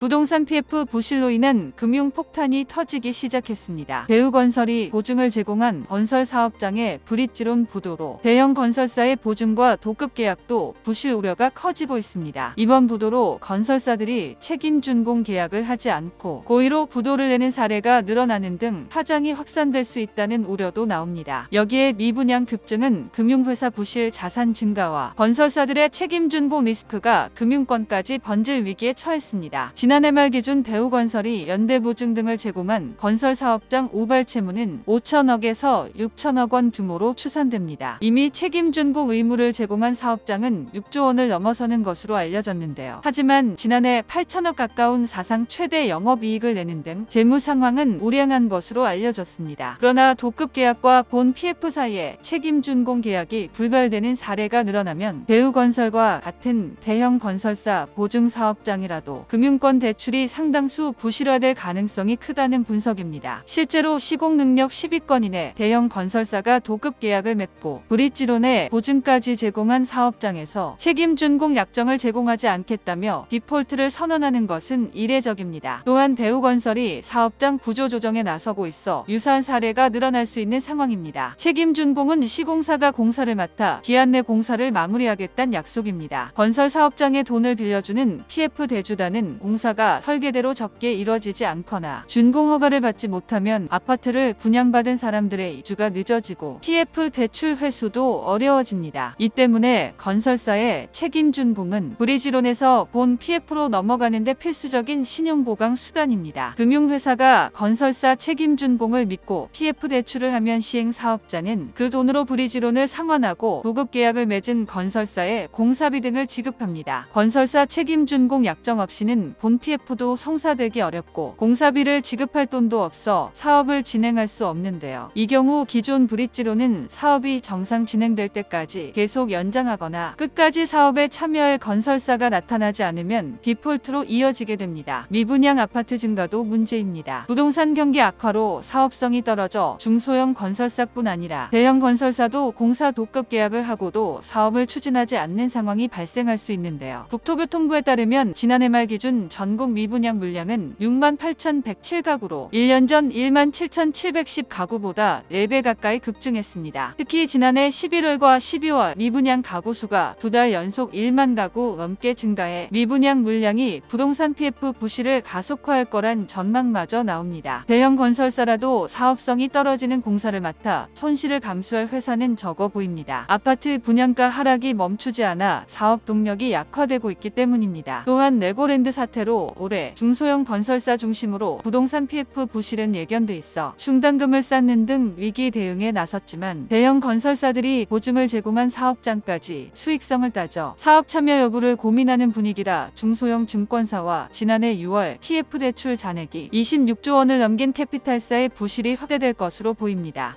부동산 PF 부실로 인한 금융폭탄이 터지기 시작했습니다. 대우건설이 보증을 제공한 건설 사업장의 브릿지론 부도로 대형 건설사의 보증과 도급 계약도 부실 우려가 커지고 있습니다. 이번 부도로 건설사들이 책임 준공 계약을 하지 않고 고의로 부도를 내는 사례가 늘어나는 등 파장이 확산될 수 있다는 우려도 나옵니다. 여기에 미분양 급증은 금융회사 부실 자산 증가와 건설사들의 책임 준공 리스크가 금융권까지 번질 위기에 처했습니다. 지난해 말 기준 대우건설이 연대보증 등을 제공한 건설사업장 우발 채무는 5천억에서 6천억 원 규모로 추산됩니다. 이미 책임 준공 의무를 제공한 사업장은 6조 원을 넘어서는 것으로 알려졌는데요. 하지만 지난해 8천억 가까운 사상 최대 영업이익을 내는 등 재무 상황은 우량한 것으로 알려졌습니다. 그러나 도급 계약과 본 PF 사이에 책임 준공 계약이 불발되는 사례가 늘어나면 대우건설과 같은 대형 건설사 보증 사업장이라도 금융권 대출이 상당수 부실화될 가능성이 크다는 분석입니다. 실제로 시공 능력 10위권 이내 대형 건설사가 도급 계약을 맺고 브릿지론에 보증까지 제공한 사업장에서 책임 준공 약정을 제공하지 않겠다며 디폴트를 선언하는 것은 이례적입니다. 또한 대우건설이 사업장 구조 조정에 나서고 있어 유사한 사례가 늘어날 수 있는 상황입니다. 책임 준공은 시공사가 공사를 맡아 기한 내 공사를 마무리하겠다는 약속입니다. 건설 사업장에 돈을 빌려주는 PF 대주단은 공사가 설계대로 적게 이뤄지지 않거나 준공 허가를 받지 못하면 아파트를 분양받은 사람들의 이주가 늦어지고 PF 대출 회수도 어려워집니다. 이 때문에 건설사의 책임 준공은 브릿지론에서 본 PF로 넘어가는데 필수적인 신용보강 수단입니다. 금융회사가 건설사 책임 준공을 믿고 PF 대출을 하면 시행사업자는 그 돈으로 브릿지론을 상환하고 도급 계약을 맺은 건설사에 공사비 등을 지급합니다. 건설사 책임 준공 약정 없이는 본 PF도 성사되기 어렵고 공사비를 지급할 돈도 없어 사업을 진행할 수 없는데요. 이 경우 기존 브릿지론은 사업이 정상 진행될 때까지 계속 연장하거나 끝까지 사업에 참여할 건설사가 나타나지 않으면 디폴트로 이어지게 됩니다. 미분양 아파트 증가도 문제입니다. 부동산 경기 악화로 사업성이 떨어져 중소형 건설사뿐 아니라 대형 건설사도 공사 도급 계약을 하고도 사업을 추진하지 않는 상황이 발생할 수 있는데요. 국토교통부에 따르면 지난해 말 기준 전국 미분양 물량은 68,107가구로 1년 전 17,710가구보다 4배 가까이 급증했습니다. 특히 지난해 11월과 12월 미분양 가구 수가 2달 연속 1만 가구 넘게 증가해 미분양 물량이 부동산 PF 부실을 가속화할 거란 전망마저 나옵니다. 대형 건설사라도 사업성이 떨어지는 공사를 맡아 손실을 감수할 회사는 적어 보입니다. 아파트 분양가 하락이 멈추지 않아 사업 동력이 약화되고 있기 때문입니다. 또한 레고랜드 사태로 올해 중소형 건설사 중심으로 부동산 PF 부실은 예견돼 있어 충당금을 쌓는 등 위기 대응에 나섰지만 대형 건설사들이 보증을 제공한 사업장까지 수익성을 따져 사업 참여 여부를 고민하는 분위기라 중소형 증권사와 지난해 6월 PF 대출 잔액이 26조 원을 넘긴 캐피탈사의 부실이 확대될 것으로 보입니다.